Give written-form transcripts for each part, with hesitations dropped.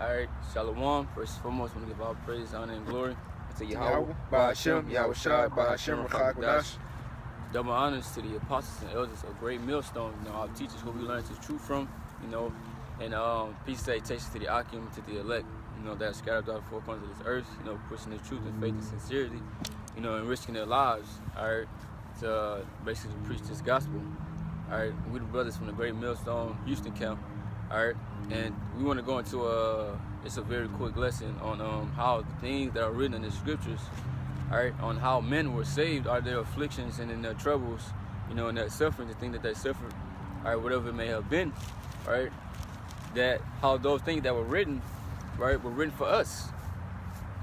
Alright, Shalom. First and foremost, I want to give all praise, honor, and glory to Yahweh, Ba'Hashem, Yahushua, Ba'Hashem, Rachakadash. Double honors to the apostles and elders of Great Millstone, our teachers who we learned the truth from, and peace salutations to the Akim, to the elect, that are scattered throughout the four corners of this earth, pushing the truth and faith and sincerity, and risking their lives, alright, to basically preach this gospel. Alright, we the brothers from the Great Millstone Houston camp. Alright, and we want to go into it's a very quick lesson on how the things that are written in the scriptures, alright, on how men were saved, are their afflictions and in their troubles, and their suffering, the thing that they suffered, alright, whatever it may have been, alright, that how those things that were written, right, were written for us,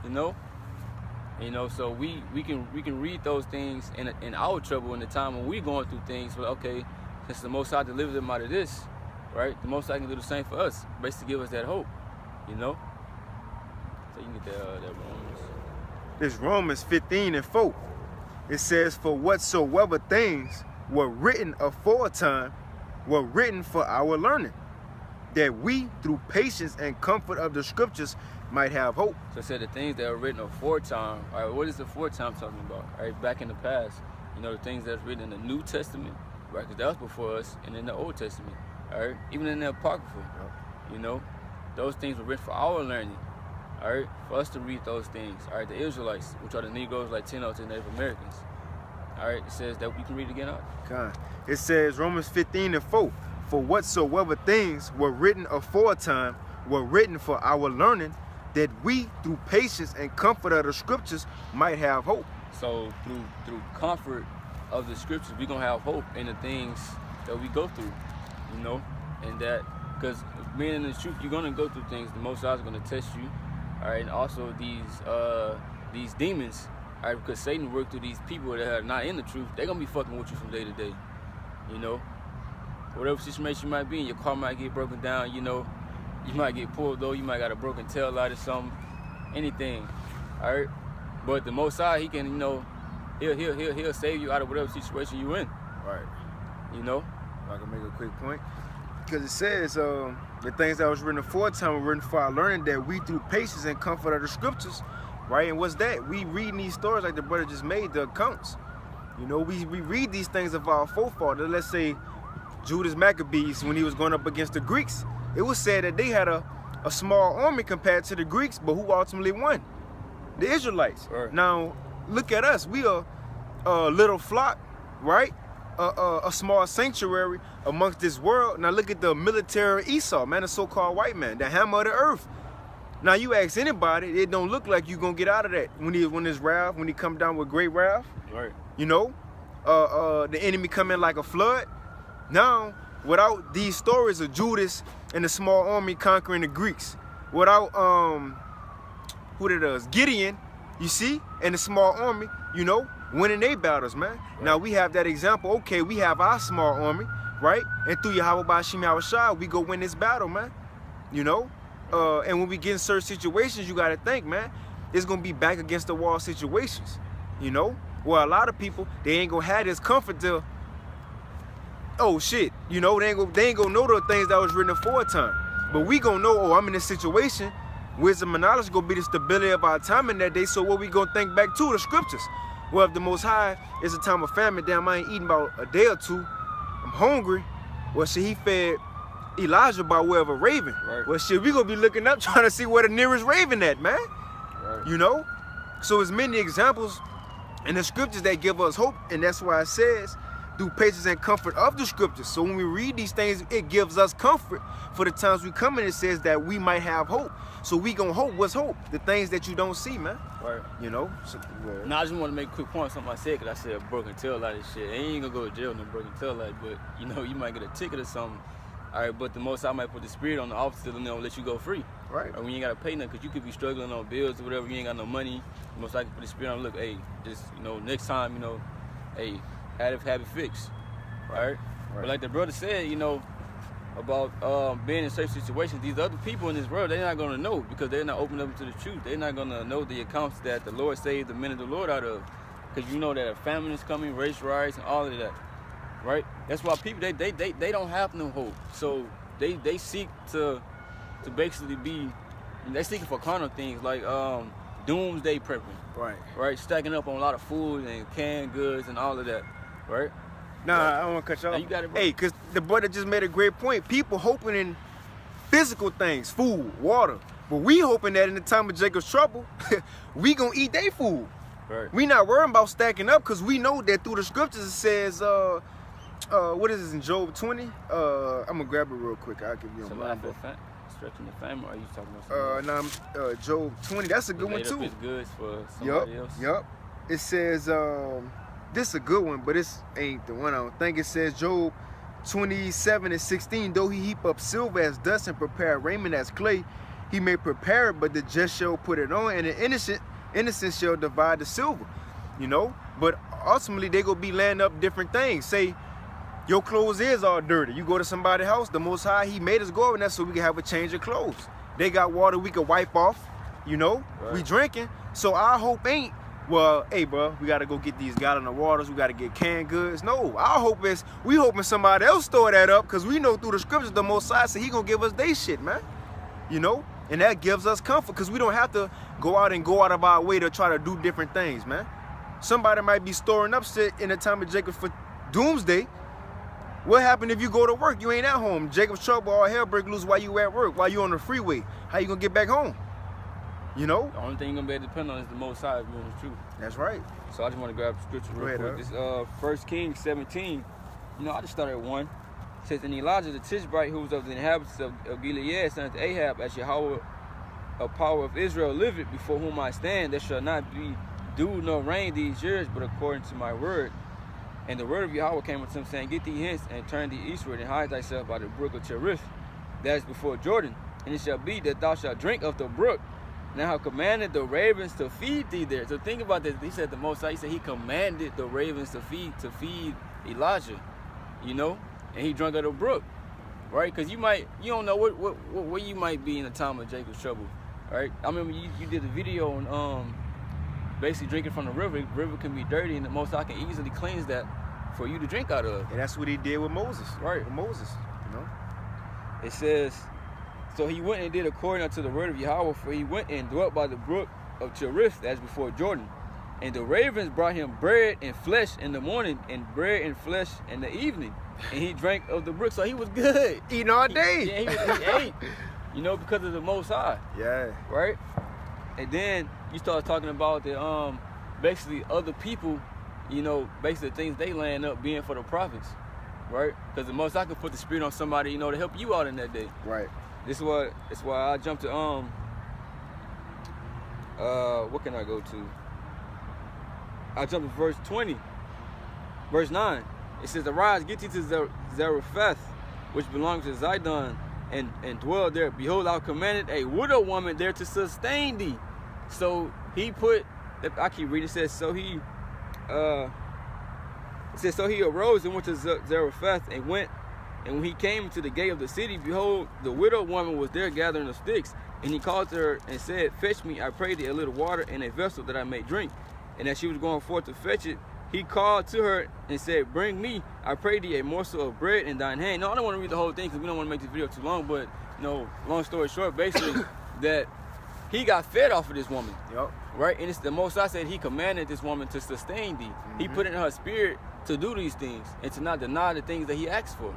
so we can read those things in our trouble in the time when we're going through things. But okay, since the Most High delivered them out of this, right? The Most High can do the same for us, basically give us that hope, So you can get that Romans. This Romans 15:4. It says, "For whatsoever things were written aforetime were written for our learning, that we, through patience and comfort of the scriptures, might have hope." So it said the things that are written aforetime. All right, what is the aforetime talking about? All right, back in the past, the things that's written in the New Testament, right? Because that was before us, and in the Old Testament, all right, even in the Apocrypha, those things were written for our learning, all right, for us to read those things, all right. The Israelites, which are the Negroes, Latinos, and Native Americans, all right. It says that we can read it again. God. It says Romans 15:4. "For whatsoever things were written aforetime were written for our learning, that we, through patience and comfort of the scriptures, might have hope." So through comfort of the scriptures, we're gonna have hope in the things that we go through, and that, because being in the truth, you're gonna go through things. The Most High is gonna test you, all right, and also these demons, all right, because Satan worked through these people that are not in the truth. They're gonna be fucking with you from day to day, whatever situation you might be in. Your car might get broken down, you might get pulled over, you might got a broken tail light or something, anything, all right. But the Most High, he can, he'll save you out of whatever situation you're in, right? I can make a quick point, because it says the things that was written aforetime were written for our learning, that we, through patience and comfort of the scriptures, right? And what's that? We reading these stories like the brother just made, the accounts. We read these things of our forefathers. Let's say Judas Maccabees, when he was going up against the Greeks, it was said that they had a small army compared to the Greeks, but who ultimately won? The Israelites. Right. Now, look at us. We are a little flock, right? A small sanctuary amongst this world. Now, look at the military Esau, man, the so-called white man, the hammer of the earth. Now, you ask anybody, it don't look like you're going to get out of that when it's wrath, when he come down with great wrath. Right. The enemy come in like a flood. Now, without these stories of Judas and the small army conquering the Greeks, without Gideon, you see, and the small army, winning their battles, man. Right. Now we have that example. Okay, we have our small army, right? And through Yahweh Ba'Hashem Yahushua, we go win this battle, man. And when we get in certain situations, you gotta think, man, it's gonna be back against the wall situations. Well, a lot of people, they ain't gonna have this comfort till, oh shit, they ain't gonna know the things that was written aforetime. But we gonna know, oh, I'm in this situation. Wisdom and knowledge gonna be the stability of our time in that day. So what we gonna think back to? The scriptures. Well, if the Most High is a time of famine, damn, I ain't eating about a day or two, I'm hungry. Well, shit, he fed Elijah by way of a raven. Right. Well, shit, we gonna be looking up trying to see where the nearest raven at, man. Right. So there's many examples in the scriptures that give us hope, and that's why it says, through patience and comfort of the scriptures. So when we read these things, it gives us comfort for the times we come in. It says that we might have hope. So we gonna hope. What's hope? The things that you don't see, man. Right. Now I just want to make a quick point on something I said, because I said broken tail light and shit. Ain't gonna go to jail no broken tail light, but you might get a ticket or something. All right, but the Most High might put the spirit on the officer and they'll let you go free. Right. Or when you ain't gotta pay nothing, because you could be struggling on bills or whatever. You ain't got no money. The Most High can put the spirit on. Look, hey, just next time, hey, have it fixed. Right. But like the brother said, about being in certain situations, these other people in this world, they're not going to know, because they're not open up to the truth. They're not going to know the accounts that the Lord saved the men of the Lord out of, because that a famine is coming, race riots, and all of that, right? That's why people, they don't have no hope. So they seek to basically be They seeking for carnal things like doomsday prepping. Right. Stacking up on a lot of food and canned goods and all of that. Right. Nah, I don't want to cut you off. Now you got it, bro. Hey, because the brother just made a great point. People hoping in physical things, food, water. But we hoping that in the time of Jacob's trouble, we gonna eat their food. Right. We not worrying about stacking up because we know that through the scriptures it says, what is this in Job 20? I'm gonna grab it real quick. I'll give you a moment. Stretching the family, or are you talking about something else? Job 20. That's a good one too. His goods for somebody else. Yup. It says, this is a good one, but this ain't the one I don't think. It says Job 27:16. Though he heap up silver as dust and prepare raiment as clay, he may prepare it, but the just shall put it on, and the innocent shall divide the silver. You know, but ultimately they gonna be laying up different things. Say your clothes is all dirty. You go to somebody's house, the Most High, he made us go in there so we can have a change of clothes. They got water we can wipe off, you know. Right. We drinking. So our hope ain't, well, hey, bro, we got to go get these gallon of waters. We got to get canned goods. No, our hope is we hoping somebody else store that up because we know through the scriptures the Most High said he going to give us they shit, man. You know? And that gives us comfort because we don't have to go out of our way to try to do different things, man. Somebody might be storing up shit in the time of Jacob for doomsday. What happened if you go to work? You ain't at home. Jacob's trouble, all hell break loose while you at work, while you on the freeway. How you gonna get back home? You know? The only thing you're gonna be able to depend on is the Most High, if you're the truth. That's right. So I just want to grab the scripture real quick. This 1 Kings 17. You know, I just started at 1. It says, and Elijah the Tishbite, who was of the inhabitants of Gilead, son to Ahab, as Yahweh, a power of Israel, liveth, before whom I stand, there shall not be dew nor rain these years, but according to my word. And the word of Yahweh came unto him, saying, get thee hence, and turn thee eastward, and hide thyself by the brook of Cherith, that is before Jordan. And it shall be that thou shalt drink of the brook. Now I have commanded the ravens to feed thee there. So think about this. He said the Most High, he said he commanded the ravens to feed Elijah, you know, and he drank of the brook, right? Because you don't know where you might be in the time of Jacob's trouble, right? I remember you did a video on basically drinking from the river. The river can be dirty, and the Most High can easily cleanse that for you to drink out of. And that's what he did with Moses. Right. With Moses, you know. It says, so he went and did according unto the word of Yahweh, for he went and dwelt by the brook of Cherith, as before Jordan. And the ravens brought him bread and flesh in the morning, and bread and flesh in the evening. And he drank of the brook, so he was good. Eating all day. He ate, you know, because of the Most High. Yeah. Right? And then you start talking about the basically other people, you know, basically the things they laying up being for the prophets, right? Because the Most High could put the spirit on somebody, you know, to help you out in that day. Right. That's why I jumped to what can I go to? I jumped to verse 20, verse 9. It says, arise, get thee to Zarephath, which belongs to Zidon, and dwell there. Behold, I commanded a widow woman there to sustain thee. So he put, I keep reading, it says, so he arose and went to Zarephath, and when he came to the gate of the city, behold, the widow woman was there gathering the sticks. And he called to her and said, fetch me, I pray thee, a little water in a vessel that I may drink. And as she was going forth to fetch it, he called to her and said, bring me, I pray thee, a morsel of bread in thine hand. No, I don't want to read the whole thing because we don't want to make this video too long, but, you know, long story short, basically, that he got fed off of this woman. Yep. Right? And it's the Most High said he commanded this woman to sustain thee. He put in her spirit to do these things and to not deny the things that he asked for.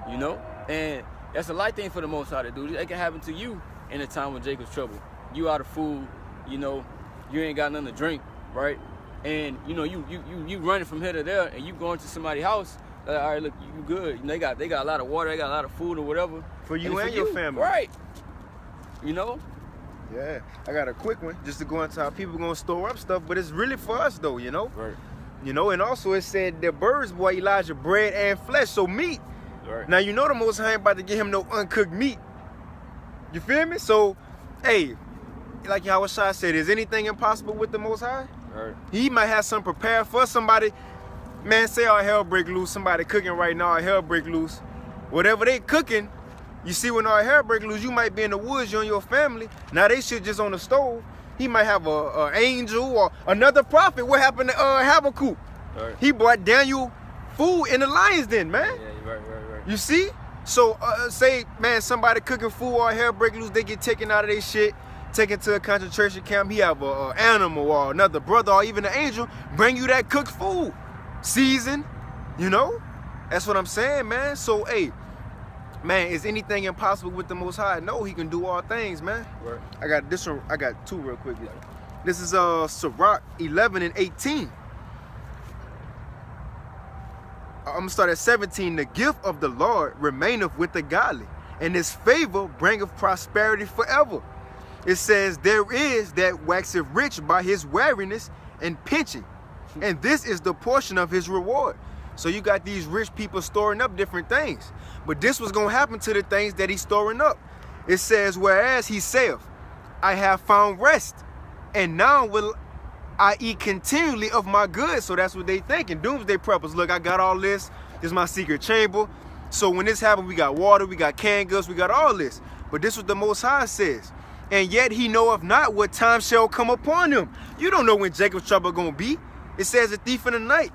You know? And that's a light thing for the Most High to do. It can happen to you in a time when Jacob's trouble. You out of food, you know, you ain't got nothing to drink, right? And you know, you running from here to there, and you going to somebody's house. All right, look, you good. You know, they got a lot of water, they got a lot of food or whatever for you and your family, right? You know. Yeah, I got a quick one just to go into how people gonna store up stuff, but it's really for us though, you know. Right. You know, and also it said the birds brought Elijah bread and flesh, so meat. Right. Now you know the Most High ain't about to give him no uncooked meat. You feel me? So, hey, like Yahweh Shai said, is anything impossible with the Most High? Right. He might have something prepared for somebody. Man, say all hell break loose. Somebody cooking right now, all hell break loose. Whatever they cooking, you see when all hell break loose, you might be in the woods, you and your family. Now they shit just on the stove. He might have a angel or another prophet. What happened to Habakkuk? Right. He brought Daniel food in the lion's den, man. Yeah, right. You see? So say, man, somebody cooking food or hair break loose, they get taken out of their shit, taken to a concentration camp. He have a animal or another brother or even an angel bring you that cooked food, seasoned. You know, that's what I'm saying, man. So hey, man, is anything impossible with the Most High? No, He can do all things, man. Right. I got this one. I got two real quick. This is Sirach 11 and 18. I'm gonna start at 17. The gift of the Lord remaineth with the godly, and His favor bringeth prosperity forever. It says, there is that waxeth rich by his wariness and pinching, and this is the portion of his reward. So you got these rich people storing up different things, but this was gonna happen to the things that he's storing up. It says, whereas he saith, I have found rest, and now will I eat continually of my goods. So that's what they thinking. Doomsday preppers. Look, I got all this. This is my secret chamber. So when this happened, we got water, we got canned goods, we got all this. But this is what the Most High says. And yet he knoweth not what time shall come upon him. You don't know when Jacob's trouble gonna be. It says a thief in the night.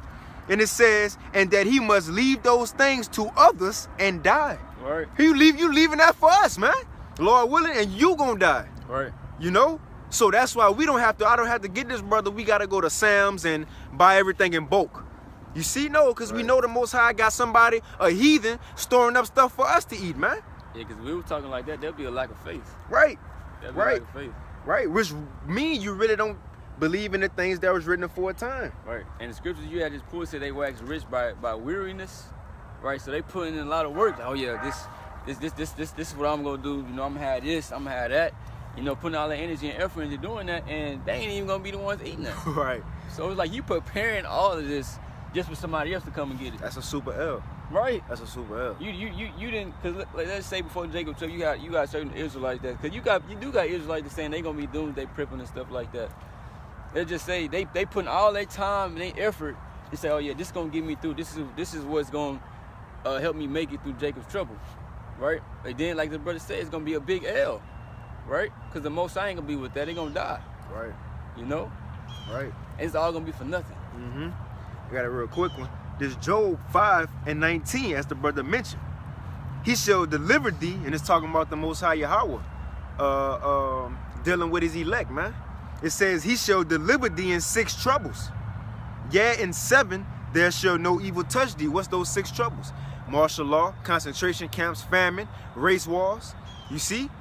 And it says, and that he must leave those things to others and die. Right. You leaving that for us, man. Lord willing, and you gonna die. Right. You know? So that's why we don't have to, I don't have to get this, brother. We got to go to Sam's and buy everything in bulk. You see? No, because we know the Most High got somebody, a heathen, storing up stuff for us to eat, man. Yeah, because we were talking like that, there'll be a lack of faith. Right. There'll be Right. a lack of faith. Right. Which means you really don't believe in the things that was written for a time. Right. And the scriptures you had just pulled said they wax rich by weariness. Right. So they putting in a lot of work. Oh yeah, this is what I'm gonna do. You know, I'm gonna have this, I'm gonna have that. You know, putting all the energy and effort into doing that, and they ain't even gonna be the ones eating that. Right. So it's like you preparing all of this just for somebody else to come and get it. That's a super L. Right. That's a super L. You didn't, cause like, let's say before Jacob took you got certain Israelites that, cause you do got Israelites that saying they gonna be doomsday prepping and stuff like that. They just say they putting all their time and their effort. They say, oh yeah, this is gonna get me through. This is what's gonna help me make it through Jacob's trouble, right? And then like the brother said, it's gonna be a big L. Right? Because the Most High ain't gonna be with that. They gonna die. Right. You know? Right. It's all gonna be for nothing. Mm-hmm. I got a real quick one. This Job 5 and 19, as the brother mentioned. He shall deliver thee, and it's talking about the Most High Yahweh, dealing with his elect, man. It says, he shall deliver thee in 6 troubles. Yea, in 7 there shall no evil touch thee. What's those 6 troubles? Martial law, concentration camps, famine, race wars. You see?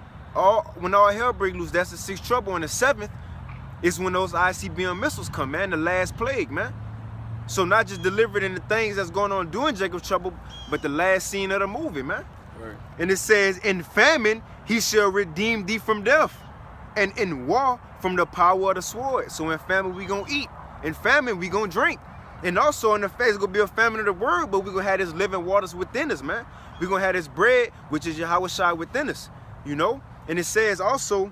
When all hell break loose, that's the 6th trouble. And the 7th is when those ICBM missiles come, man, the last plague, man. So not just delivered in the things that's going on during Jacob's trouble, but the last scene of the movie, man. Right. And it says, in famine, he shall redeem thee from death, and in war from the power of the sword. So in famine, we gonna eat. In famine, we gonna drink. And also in the face, it's gonna be a famine of the word, but we gonna have this living waters within us, man. We gonna have this bread, which is Yahweh Shai within us, you know? And it says also,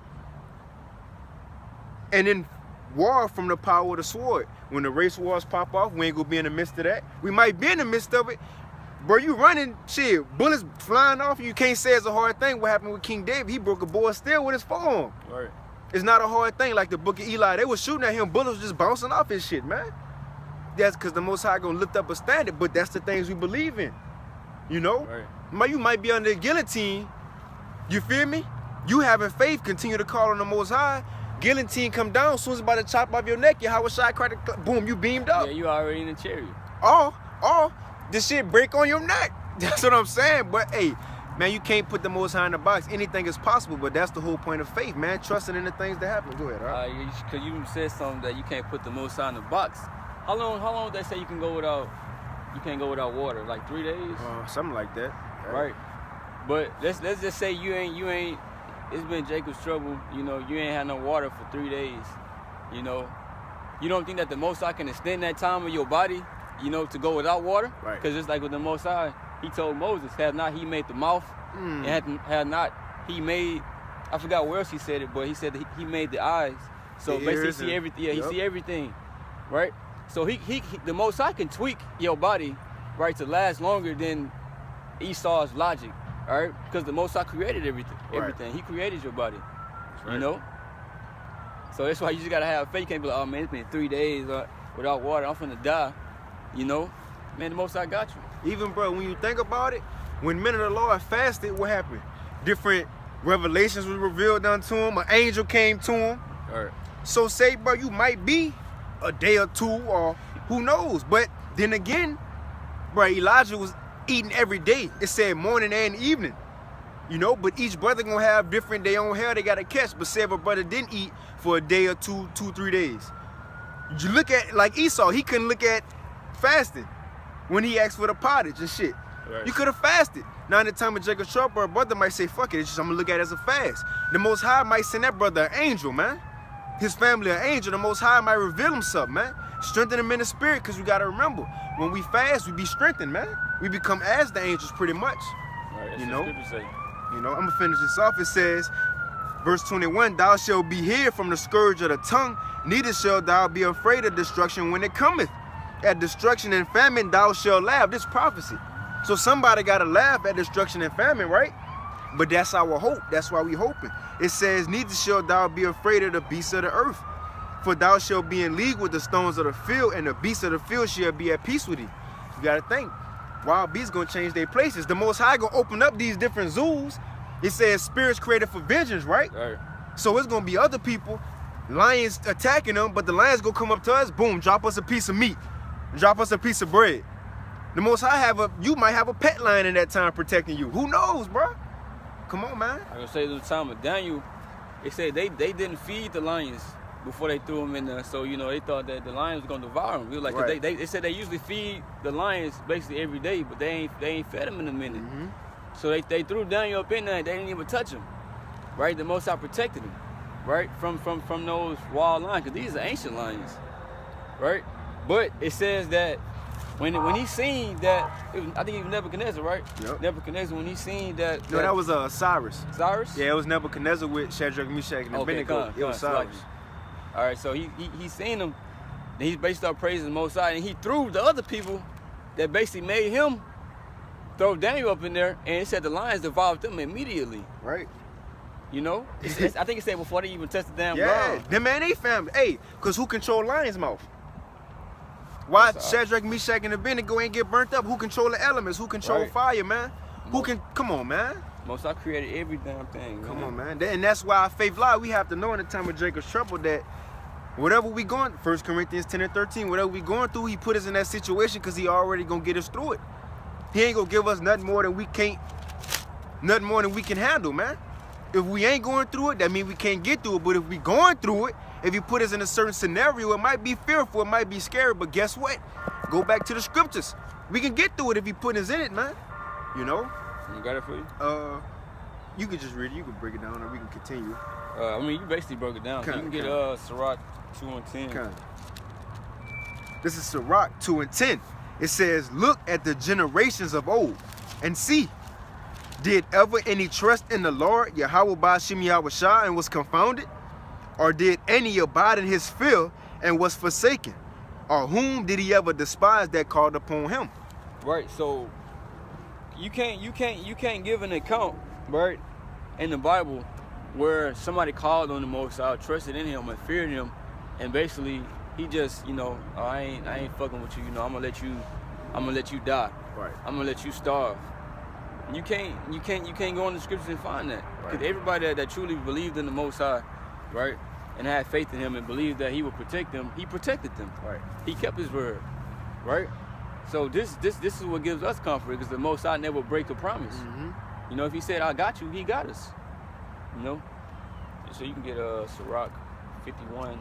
and in war from the power of the sword. When the race wars pop off, we ain't gonna be in the midst of that. We might be in the midst of it. Bro, you running, shit, bullets flying off, you can't say it's a hard thing. What happened with King David? He broke a boy's steel with his forearm. Right. It's not a hard thing like the book of Eli. They was shooting at him, bullets just bouncing off his shit, man. That's because the Most High gonna lift up a standard, but that's the things we believe in. You know? Right. You might be under the guillotine. You feel me? You having faith, continue to call on the Most High. Guillotine come down, as soon as it's about to chop off your neck, Yahweh Shai crack the boom, you beamed up. Yeah, you already in the chariot. Or this shit break on your neck. That's what I'm saying. But hey, man, you can't put the Most High in the box. Anything is possible, but that's the whole point of faith, man. Trusting in the things that happen. Go ahead, all right? Because you said something that you can't put the Most High in the box. How long they say you can't go without water? Like 3 days? Something like that. Right. But let's just say you ain't. It's been Jacob's trouble. You know, you ain't had no water for 3 days. You know, you don't think that the Most High can extend that time of your body, you know, to go without water? Right. Because it's like with the Most High, he told Moses, "Have not he made the mouth, and had not he made." I forgot where else he said it, but he said that he made the eyes. So The basically, ears he see everything. Yeah, yep. he see everything, right? So he the Most High can tweak your body, right, to last longer than Esau's logic. All right, because the Most High created everything. He created your body. Right. You know. So that's why you just gotta have faith. You can't be like, oh man, it's been 3 days without water. I'm finna die. You know, man, the Most High got you. Even bro, when you think about it, When men of the Lord fasted, what happened? Different revelations was revealed unto him. An angel came to him. All right. So say, bro, you might be a day or two, or who knows. But then again, bro, Elijah was eating every day. It said morning and evening. You know, but each brother gonna have different their own hell they gotta catch. But say if a brother didn't eat for a day or 3 days. You look at like Esau, he couldn't look at fasting when he asked for the pottage and shit. Right. You could have fasted. Now in the time of Jacob's trouble, a brother might say, fuck it, it's just, I'm gonna look at it as a fast. The Most High might send that brother an angel, man. His family an angel. The Most High might reveal himself, man. Strengthen him in the spirit, because we gotta remember, when we fast, we be strengthened, man. We become as the angels pretty much. Right, you know? Say. You know, I'm gonna finish this off. It says, verse 21, thou shalt be hid from the scourge of the tongue, neither shalt thou be afraid of destruction when it cometh. At destruction and famine thou shalt laugh. This prophecy. So somebody gotta laugh at destruction and famine, right? But that's our hope. That's why we hoping. It says, neither shalt thou be afraid of the beasts of the earth, for thou shalt be in league with the stones of the field, and the beasts of the field shall be at peace with thee. You gotta think. Wild beasts gonna change their places. The Most High gonna open up these different zoos. It says spirits created for vengeance, right? Right. So it's gonna be other people, lions attacking them, but the lions gonna come up to us, boom, drop us a piece of meat, drop us a piece of bread. The Most High you might have a pet lion in that time protecting you. Who knows, bro? Come on, man. I gonna say the time of Daniel, they said they didn't feed the lions before they threw them in there. So, you know, they thought that the lions was gonna devour them. It was like, right. they said they usually feed the lions basically every day, but they ain't fed them in a minute. Mm-hmm. So they threw Daniel up in there and they didn't even touch him. Right? The Most High protected him. Right? From those wild lions, because these are ancient lions. Right? But it says that when he seen that, I think it was Nebuchadnezzar, right? Yep. Nebuchadnezzar, when he seen that. No, that was Cyrus. Cyrus? Yeah, it was Nebuchadnezzar with Shadrach, Meshach, and Abednego. It was Cyrus. All right, so he seen him, and he basically started praising the Most High, and he threw the other people that basically made him throw Daniel up in there, and it said the lions devoured them immediately. Right. You know? I think it said before they even tested the damn ground. Yeah, them man, they family. Hey, because who control lion's mouth? Why Shadrach, Meshach, and Abednego ain't get burnt up? Who control the elements? Who control fire, man? Come on, man. Most I created every damn thing. Come on, man. And that's why our faith lie. We have to know in the time of Jacob's trouble that whatever we going, 1 Corinthians 10 and 13, whatever we going through, he put us in that situation because he already gonna get us through it. He ain't gonna give us nothing more than we can handle, man. If we ain't going through it, that means we can't get through it. But if we going through it, if he put us in a certain scenario, it might be fearful, it might be scary, but guess what? Go back to the scriptures. We can get through it if he put us in it, man. You know? You got it for you? You can just read it, you can break it down, and we can continue. I mean, you basically broke it down. So you can get Sirach 2 and 10. This is Sirach 2 and 10. It says, look at the generations of old and see, did ever any trust in the Lord, Yahweh Ba'ashem Yahushua, and was confounded? Or did any abide in his fear and was forsaken? Or whom did he ever despise that called upon him? Right, so you can't give an account, right, in the Bible where somebody called on the Most High, trusted in him and feared him, and basically he just, you know, oh, I ain't fucking with you, you know, I'm gonna let you die. Right. I'm gonna let you starve. You can't go in the scriptures and find that. Because everybody that truly believed in the Most High, right, and had faith in him and believed that he would protect them, he protected them. Right. He kept his word. Right? So this is what gives us comfort, because the Most High never break a promise. Mm-hmm. You know, if he said, I got you, he got us. You know? So you can get Sirach 51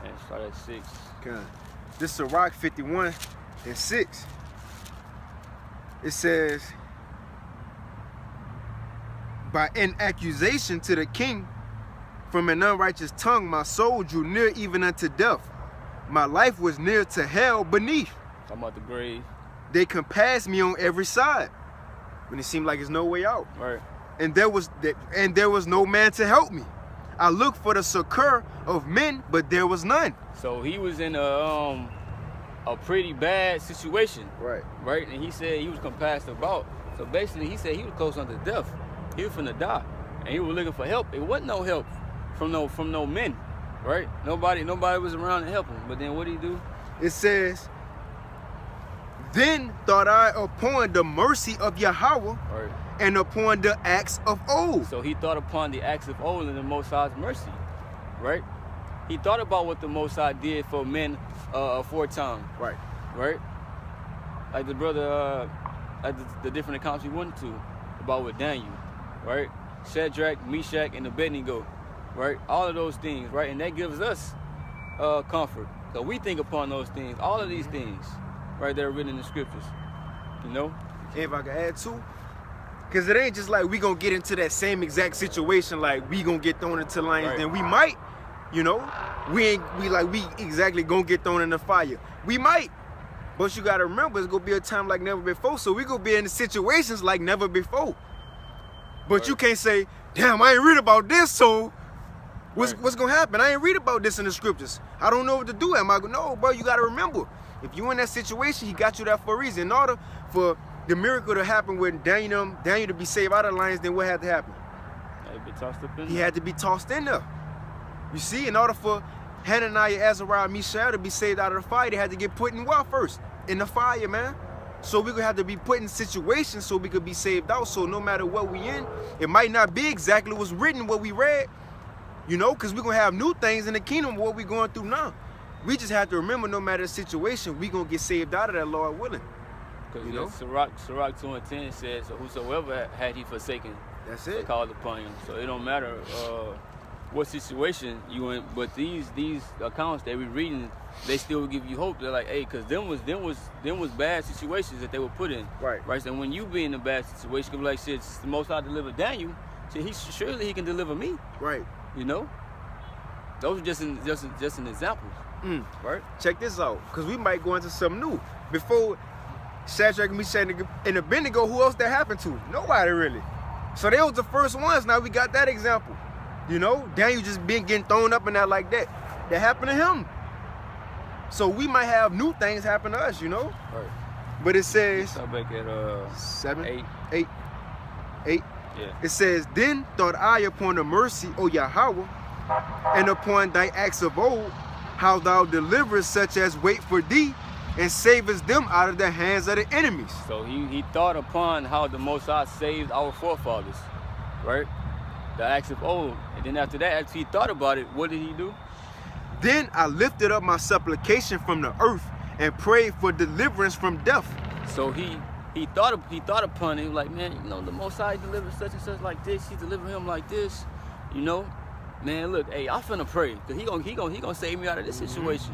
and start at 6. Okay. This Sirach 51 and 6. It says, by an accusation to the king from an unrighteous tongue, my soul drew near even unto death. My life was near to hell beneath. Talking about the grave. They compassed me on every side when it seemed like there's no way out. Right. And there was no man to help me. I looked for the succor of men, but there was none. So he was in a pretty bad situation. Right. Right? And he said he was compassed about. So basically he said he was close unto death. He was finna die. And he was looking for help. It wasn't no help from no men. Right? Nobody was around to help him. But then what did he do? It says, Then thought I upon the mercy of Yahweh Right. and upon the acts of old. So he thought upon the acts of old and the Most High's mercy, right? He thought about what the Most High did for men aforetime, Right. right? Like the brother, like the different accounts we went to about with Daniel, right? Shadrach, Meshach, and Abednego, right? All of those things, right? And that gives us comfort. So we think upon those things, all of these things, right, that are written in the scriptures, you know? If I can add too, because it ain't just like we gonna get into that same exact situation, like we gonna get thrown into lions, Right. then we might, you know, we exactly gonna get thrown in the fire. We might, but you gotta remember it's gonna be a time like never before, so we gonna be in situations like never before. But you Right. can't say, damn, I ain't read about this, so Right. what's gonna happen? I ain't read about this in the scriptures. I don't know what to do. Am I gonna? No, bro, you gotta remember, if you in that situation, he got you there for a reason. In order for the miracle to happen with Daniel to be saved out of the lions, then what had to happen? Like be tossed up in He there. had to be tossed in there. You see, in order for Hananiah, Azariah, Mishael to be saved out of the fire, they had to get put in what first? In the fire, man. So we gonna have to be put in situations so we could be saved out. So no matter what we in, it might not be exactly what's written, what we read, you know, because we're gonna have new things in the kingdom, what we going through now. We just have to remember, no matter the situation, we gonna get saved out of that, Lord willing. Because You know? Sirach 2:10 says, so whosoever had he forsaken, That's they it. called upon him. So it don't matter what situation you in, but these accounts that we reading, they still give you hope. They're like, hey, because them was bad situations that they were put in. Right. Right. So when you be in a bad situation, you be like, shit, the Most High delivered Daniel. Shit, surely he can deliver me. Right. You know. Those are just an example. Right. Check this out, because we might go into something new. Before Shadrach, Meshach, and Abednego, who else that happened to? Nobody really. So they was the first ones. Now we got that example. You know, Daniel just been getting thrown up in that like that. That happened to him. So we might have new things happen to us, you know? Right. But it says So back at 7, 8. 8. Yeah. It says, then thought I upon the mercy, O Yahweh, and upon thy acts of old, how thou deliverest such as wait for thee, and savest them out of the hands of the enemies. So he thought upon how the Most High saved our forefathers, right? The acts of old. And then after that, after he thought about it, what did he do? Then I lifted up my supplication from the earth and prayed for deliverance from death. So he thought upon it, like, man, you know, the Most High delivered such and such like this. He delivered him like this, you know. Man, look, hey, I'm finna pray, cause he gonna save me out of this situation,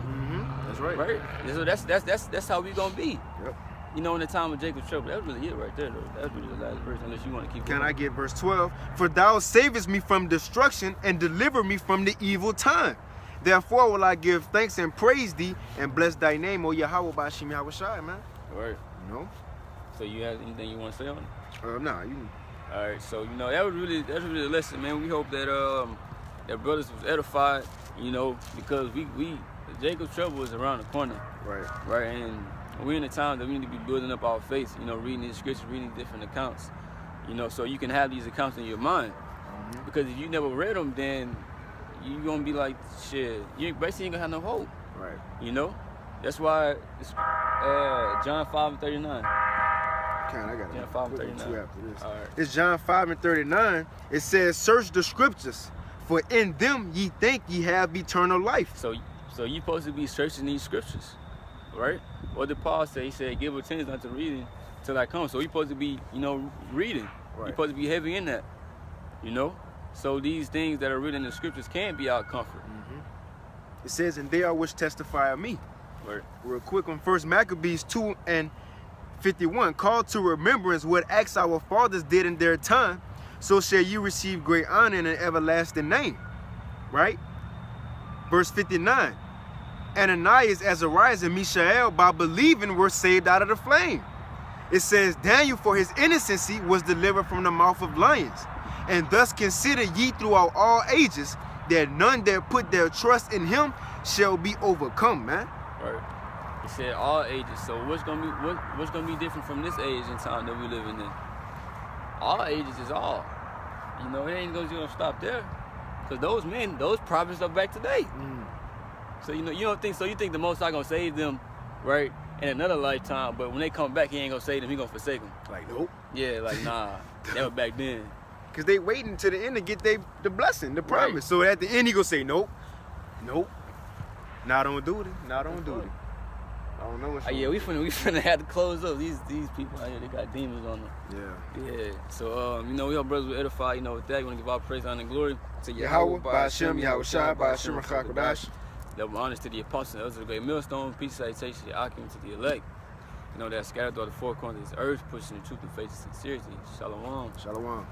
That's right. right? So that's how we gonna be. Yep. You know, in the time of Jacob's trouble, that's really it right there, though. That's really the last verse, unless you want to keep Can going. I get verse 12? For thou savest me from destruction and deliver me from the evil time. Therefore will I give thanks and praise thee and bless thy name, O Yahweh Bashim Yahushai, man. Right. You know? So you have anything you want to say on it? Nah, you. All right. So you know that's really the lesson, man. We hope that that brothers was edified, you know, because Jacob's trouble is around the corner, Right. right? And we're in a time that we need to be building up our faith, you know, reading these scriptures, reading different accounts, you know, so you can have these accounts in your mind. Because if you never read them, then you're gonna be like, shit, you basically ain't gonna have no hope, Right. you know. That's why it's John 5:39. I got John 5:39. after this. All right. It's John 5:39. It says, search the scriptures, for in them ye think ye have eternal life. So you supposed to be searching these scriptures, right? What did Paul say? He said, give attention unto reading till I come. So you supposed to be, you know, reading. Right. You're supposed to be heavy in that, you know? So these things that are written in the scriptures can be our comfort. It says, and they are which testify of me. Right. Real quick on 1 Maccabees 2:51. Call to remembrance what acts our fathers did in their time, so shall you receive great honor and an everlasting name. Right? Verse 59. Ananias, Azariah, and Mishael, by believing, were saved out of the flame. It says, Daniel, for his innocency, was delivered from the mouth of lions. And thus consider ye throughout all ages that none that put their trust in him shall be overcome, man. Right. He said all ages. So what's gonna be different from this age and time that we living in? All ages is all. You know, it ain't gonna stop there. Cause those prophets are back today. So you know, you don't think so. You think the Most High gonna save them, right? in another lifetime, but when they come back, he ain't gonna save them, he gonna forsake them. Like, nope. Yeah, like, nah, that was back then. Because they waiting to the end to get the blessing, the promise. Right. So at the end, he gonna say, nope, nope. Nah, don't do it. Nah, don't do it. I don't know what's Yeah, we finna have to close up. These people out here, they got demons on them. Yeah. Yeah. So, we know we all brothers will edify, with that. We want to give all praise, honor, and glory to Yahweh, Ba'ashem, Yahweh Shai, Ba'ashem, Chakodash. Double honors to the apostles, elders of the great millstone. Peace, salutation, the Akim to the elect. That scattered throughout the four corners of this earth, pushing the truth and faith of sincerity. Shalom. Shalom.